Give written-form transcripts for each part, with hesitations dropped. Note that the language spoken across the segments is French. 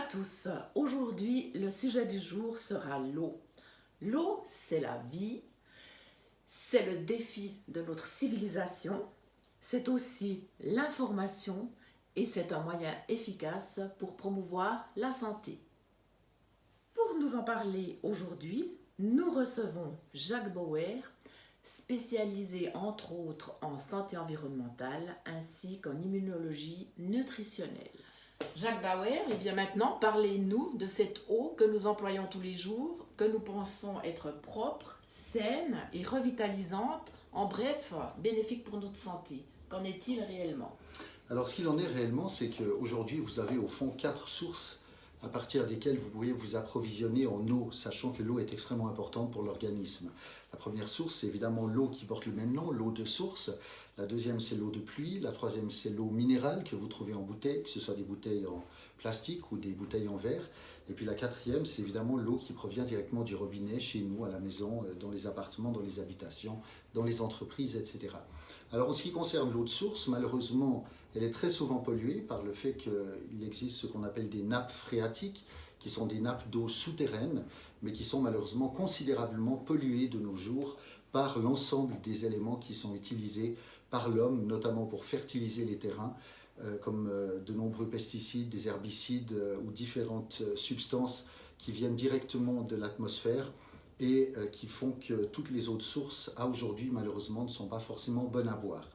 tous, aujourd'hui le sujet du jour sera l'eau. L'eau, c'est la vie, c'est le défi de notre civilisation, c'est aussi l'information et c'est un moyen efficace pour promouvoir la santé. Pour nous en parler aujourd'hui, nous recevons Jacques Bauer, spécialisé entre autres en santé environnementale ainsi qu'en immunologie nutritionnelle. Jacques Bauer, et bien maintenant, parlez-nous de cette eau que nous employons tous les jours, que nous pensons être propre, saine et revitalisante, en bref, bénéfique pour notre santé. Qu'en est-il réellement? Alors, ce qu'il en est réellement, c'est qu'aujourd'hui, vous avez au fond 4 sources à partir desquelles vous pouvez vous approvisionner en eau, sachant que l'eau est extrêmement importante pour l'organisme. La première source, c'est évidemment l'eau qui porte le même nom, l'eau de source. La deuxième, c'est l'eau de pluie. La troisième, c'est l'eau minérale que vous trouvez en bouteille, que ce soit des bouteilles en plastique ou des bouteilles en verre. Et puis la quatrième, c'est évidemment l'eau qui provient directement du robinet, chez nous, à la maison, dans les appartements, dans les habitations, dans les entreprises, etc. Alors, en ce qui concerne l'eau de source, malheureusement, elle est très souvent polluée par le fait qu'il existe ce qu'on appelle des nappes phréatiques, qui sont des nappes d'eau souterraines, mais qui sont malheureusement considérablement polluées de nos jours par l'ensemble des éléments qui sont utilisés par l'homme, notamment pour fertiliser les terrains, comme de nombreux pesticides, des herbicides ou différentes substances qui viennent directement de l'atmosphère et qui font que toutes les eaux de source, à aujourd'hui, malheureusement, ne sont pas forcément bonnes à boire.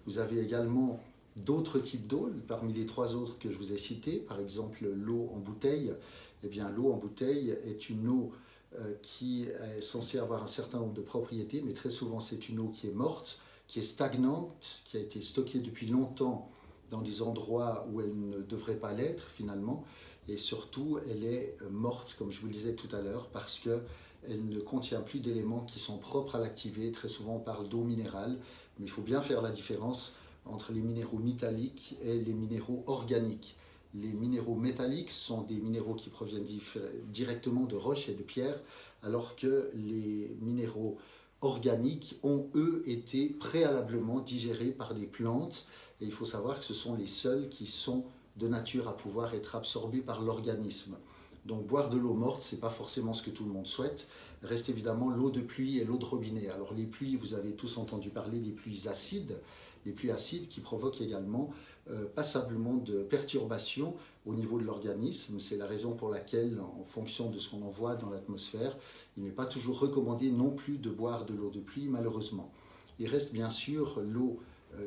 Vous avez également d'autres types d'eau, parmi les 3 autres que je vous ai cités, par exemple l'eau en bouteille. Eh bien, l'eau en bouteille est une eau qui est censée avoir un certain nombre de propriétés, mais très souvent c'est une eau qui est morte, qui est stagnante, qui a été stockée depuis longtemps dans des endroits où elle ne devrait pas l'être finalement, et surtout elle est morte, comme je vous le disais tout à l'heure, parce qu'elle ne contient plus d'éléments qui sont propres à l'activer. Très souvent on parle d'eau minérale, mais il faut bien faire la différence entre les minéraux métalliques et les minéraux organiques. Les minéraux métalliques sont des minéraux qui proviennent directement de roches et de pierres, alors que les minéraux organiques ont, eux, été préalablement digérés par des plantes. Et il faut savoir que ce sont les seuls qui sont de nature à pouvoir être absorbés par l'organisme. Donc boire de l'eau morte, ce n'est pas forcément ce que tout le monde souhaite. Reste évidemment l'eau de pluie et l'eau de robinet. Alors les pluies, vous avez tous entendu parler des pluies acides. Les pluies acides qui provoquent également passablement de perturbations au niveau de l'organisme. C'est la raison pour laquelle, en fonction de ce qu'on envoie dans l'atmosphère, il n'est pas toujours recommandé non plus de boire de l'eau de pluie, malheureusement. Il reste bien sûr l'eau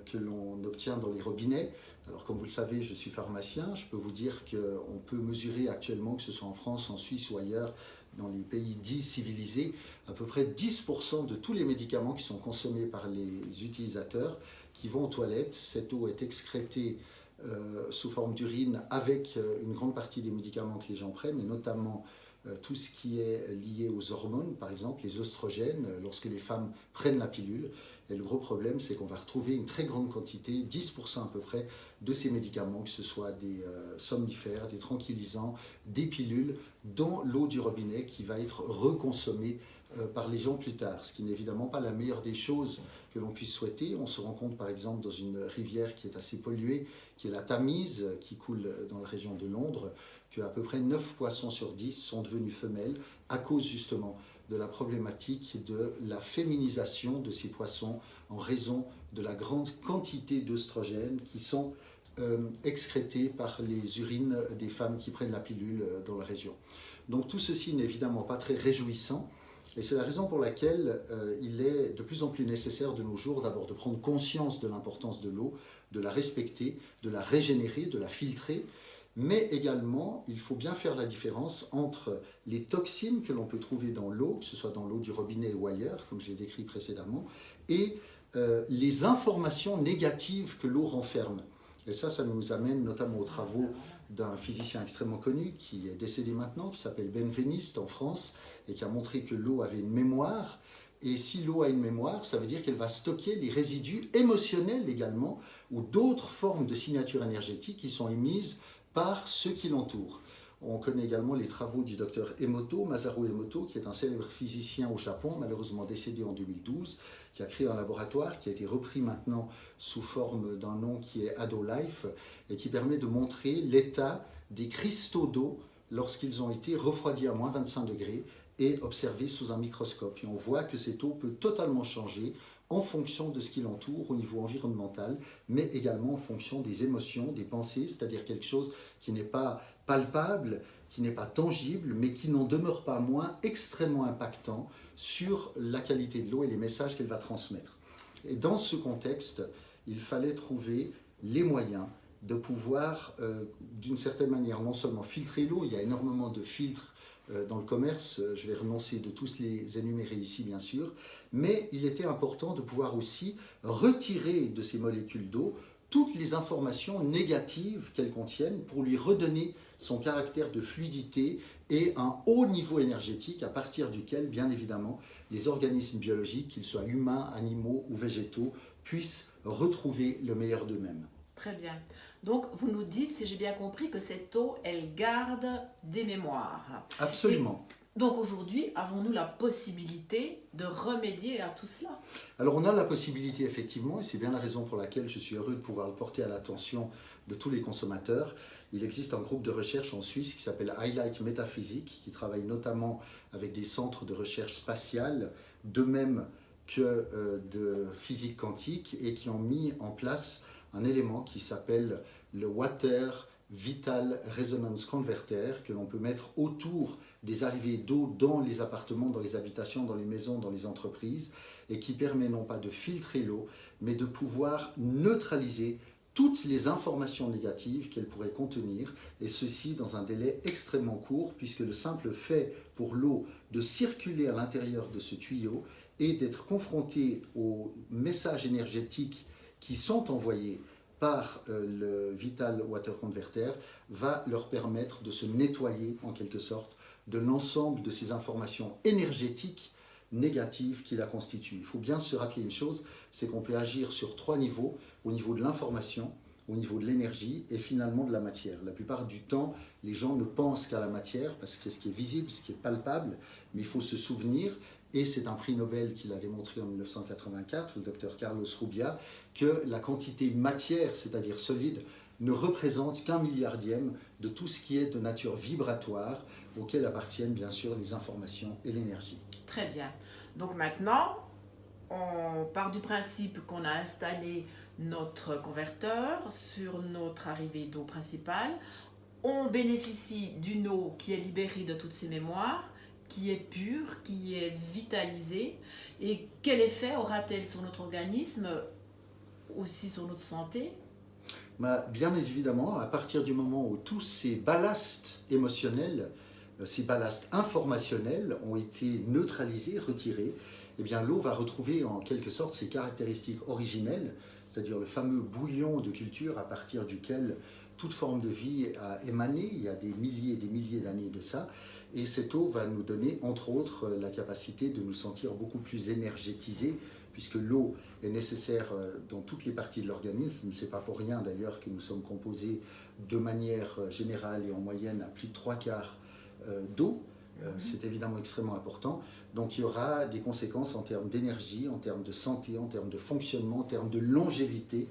que l'on obtient dans les robinets. Alors comme vous le savez, je suis pharmacien, je peux vous dire qu'on peut mesurer actuellement, que ce soit en France, en Suisse ou ailleurs, dans les pays dits civilisés, à peu près 10% de tous les médicaments qui sont consommés par les utilisateurs qui vont aux toilettes. Cette eau est excrétée sous forme d'urine avec une grande partie des médicaments que les gens prennent, et notamment tout ce qui est lié aux hormones, par exemple les oestrogènes, lorsque les femmes prennent la pilule. Et le gros problème, c'est qu'on va retrouver une très grande quantité, 10% à peu près, de ces médicaments, que ce soit des somnifères, des tranquillisants, des pilules, dans l'eau du robinet qui va être reconsommée par les gens plus tard, ce qui n'est évidemment pas la meilleure des choses que l'on puisse souhaiter. On se rend compte par exemple dans une rivière qui est assez polluée, qui est la Tamise, qui coule dans la région de Londres, qu'à peu près 9 poissons sur 10 sont devenus femelles à cause justement de la problématique de la féminisation de ces poissons en raison de la grande quantité d'œstrogènes qui sont excrétés par les urines des femmes qui prennent la pilule dans la région. Donc tout ceci n'est évidemment pas très réjouissant. Et c'est la raison pour laquelle il est de plus en plus nécessaire de nos jours d'abord de prendre conscience de l'importance de l'eau, de la respecter, de la régénérer, de la filtrer, mais également il faut bien faire la différence entre les toxines que l'on peut trouver dans l'eau, que ce soit dans l'eau du robinet ou ailleurs, comme je l'ai décrit précédemment, et les informations négatives que l'eau renferme. Et ça nous amène notamment aux travaux d'un physicien extrêmement connu qui est décédé maintenant, qui s'appelle Benveniste en France, et qui a montré que l'eau avait une mémoire. Et si l'eau a une mémoire, ça veut dire qu'elle va stocker les résidus émotionnels également, ou d'autres formes de signatures énergétiques qui sont émises par ceux qui l'entourent. On connaît également les travaux du docteur Emoto, Masaru Emoto, qui est un célèbre physicien au Japon, malheureusement décédé en 2012, qui a créé un laboratoire qui a été repris maintenant sous forme d'un nom qui est AdoLife et qui permet de montrer l'état des cristaux d'eau lorsqu'ils ont été refroidis à moins 25 degrés et observés sous un microscope. Et on voit que cette eau peut totalement changer en fonction de ce qui l'entoure au niveau environnemental, mais également en fonction des émotions, des pensées, c'est-à-dire quelque chose qui n'est pas palpable, qui n'est pas tangible, mais qui n'en demeure pas moins extrêmement impactant sur la qualité de l'eau et les messages qu'elle va transmettre. Et dans ce contexte, il fallait trouver les moyens de pouvoir, d'une certaine manière, non seulement filtrer l'eau, il y a énormément de filtres dans le commerce, je vais renoncer de tous les énumérer ici bien sûr, mais il était important de pouvoir aussi retirer de ces molécules d'eau toutes les informations négatives qu'elles contiennent pour lui redonner son caractère de fluidité et un haut niveau énergétique à partir duquel, bien évidemment, les organismes biologiques, qu'ils soient humains, animaux ou végétaux, puissent retrouver le meilleur d'eux-mêmes. Très bien. Donc, vous nous dites, si j'ai bien compris, que cette eau, elle garde des mémoires. Absolument. Et donc, aujourd'hui, avons-nous la possibilité de remédier à tout cela? Alors, on a la possibilité, effectivement, et c'est bien la raison pour laquelle je suis heureux de pouvoir le porter à l'attention de tous les consommateurs. Il existe un groupe de recherche en Suisse qui s'appelle Highlight Métaphysique, qui travaille notamment avec des centres de recherche spatiale, de même que de physique quantique, et qui ont mis en place un élément qui s'appelle le Water Vital Resonance Converter, que l'on peut mettre autour des arrivées d'eau dans les appartements, dans les habitations, dans les maisons, dans les entreprises, et qui permet non pas de filtrer l'eau, mais de pouvoir neutraliser toutes les informations négatives qu'elle pourrait contenir, et ceci dans un délai extrêmement court, puisque le simple fait pour l'eau de circuler à l'intérieur de ce tuyau et d'être confrontée aux messages énergétiques qui sont envoyés par le Vital Water Converter va leur permettre de se nettoyer en quelque sorte de l'ensemble de ces informations énergétiques négatives qui la constituent. Il faut bien se rappeler une chose, c'est qu'on peut agir sur 3 niveaux, au niveau de l'information, au niveau de l'énergie et finalement de la matière. La plupart du temps, les gens ne pensent qu'à la matière parce que c'est ce qui est visible, ce qui est palpable, mais il faut se souvenir, et c'est un prix Nobel qui l'a démontré en 1984, le docteur Carlos Rubia, que la quantité matière, c'est-à-dire solide, ne représente qu'un milliardième de tout ce qui est de nature vibratoire, auquel appartiennent bien sûr les informations et l'énergie. Très bien. Donc maintenant, on part du principe qu'on a installé notre converteur sur notre arrivée d'eau principale. On bénéficie d'une eau qui est libérée de toutes ses mémoires, qui est pure, qui est vitalisée. Et quel effet aura-t-elle sur notre organisme, aussi sur notre santé? Bien évidemment, à partir du moment où tous ces ballasts émotionnels, ces ballasts informationnels ont été neutralisés, retirés, eh bien l'eau va retrouver en quelque sorte ses caractéristiques originelles, c'est-à-dire le fameux bouillon de culture à partir duquel toute forme de vie a émané il y a des milliers et des milliers d'années de ça. Et cette eau va nous donner, entre autres, la capacité de nous sentir beaucoup plus énergétisés, puisque l'eau est nécessaire dans toutes les parties de l'organisme. Ce n'est pas pour rien d'ailleurs que nous sommes composés de manière générale et en moyenne à plus de 3/4 d'eau. C'est évidemment extrêmement important. Donc il y aura des conséquences en termes d'énergie, en termes de santé, en termes de fonctionnement, en termes de longévité,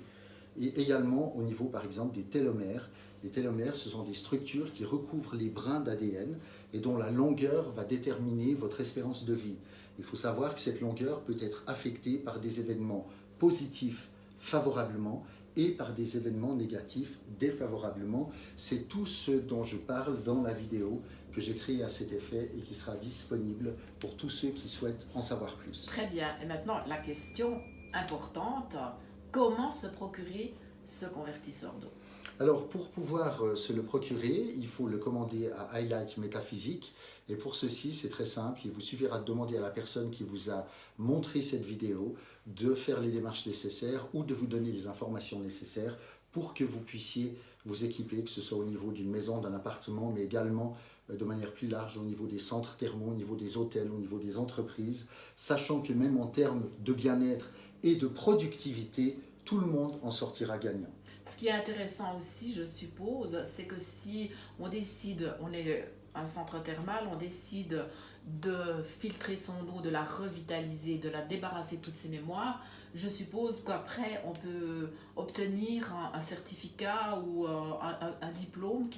et également au niveau par exemple des télomères. Les télomères, ce sont des structures qui recouvrent les brins d'ADN et dont la longueur va déterminer votre espérance de vie. Il faut savoir que cette longueur peut être affectée par des événements positifs favorablement et par des événements négatifs défavorablement. C'est tout ce dont je parle dans la vidéo que j'ai créée à cet effet et qui sera disponible pour tous ceux qui souhaitent en savoir plus. Très bien. Et maintenant, la question importante, comment se procurer ce convertisseur d'eau? Alors, pour pouvoir se le procurer, il faut le commander à Highlight Métaphysique. Et pour ceci, c'est très simple. Il vous suffira de demander à la personne qui vous a montré cette vidéo de faire les démarches nécessaires ou de vous donner les informations nécessaires pour que vous puissiez vous équiper, que ce soit au niveau d'une maison, d'un appartement, mais également de manière plus large au niveau des centres thermaux, au niveau des hôtels, au niveau des entreprises, sachant que même en termes de bien-être et de productivité, tout le monde en sortira gagnant. Ce qui est intéressant aussi, je suppose, c'est que si on décide, on est un centre thermal, on décide de filtrer son eau, de la revitaliser, de la débarrasser de toutes ses mémoires, je suppose qu'après on peut obtenir un certificat ou un diplôme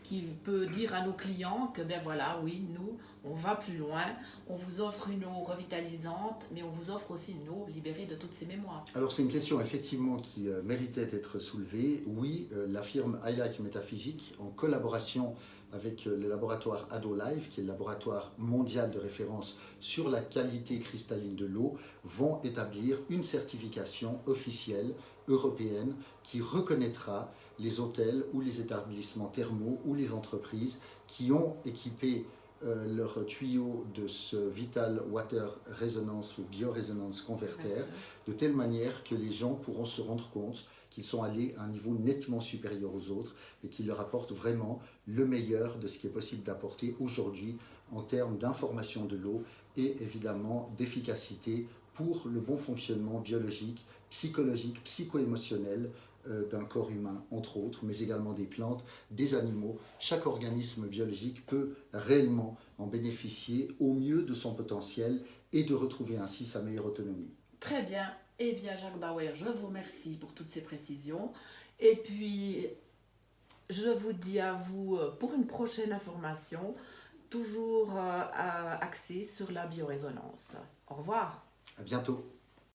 qui peut dire à nos clients que ben voilà, oui, nous, on va plus loin, on vous offre une eau revitalisante, mais on vous offre aussi une eau libérée de toutes ses mémoires. Alors c'est une question effectivement qui méritait d'être soulevée. Oui, la firme iLight Métaphysique, en collaboration avec le laboratoire AdoLive, qui est le laboratoire mondial de référence sur la qualité cristalline de l'eau, vont établir une certification officielle européenne qui reconnaîtra les hôtels ou les établissements thermaux ou les entreprises qui ont équipé leur tuyau de ce Vital Water Resonance ou Biorésonance Converter, de telle manière que les gens pourront se rendre compte qu'ils sont allés à un niveau nettement supérieur aux autres et qu'ils leur apportent vraiment le meilleur de ce qui est possible d'apporter aujourd'hui en termes d'information de l'eau et évidemment d'efficacité pour le bon fonctionnement biologique, psychologique, psycho-émotionnel d'un corps humain, entre autres, mais également des plantes, des animaux. Chaque organisme biologique peut réellement en bénéficier au mieux de son potentiel et de retrouver ainsi sa meilleure autonomie. Très bien. Eh bien, Jacques Bauer, je vous remercie pour toutes ces précisions. Et puis, je vous dis à vous pour une prochaine information, toujours axée sur la biorésonance. Au revoir. À bientôt.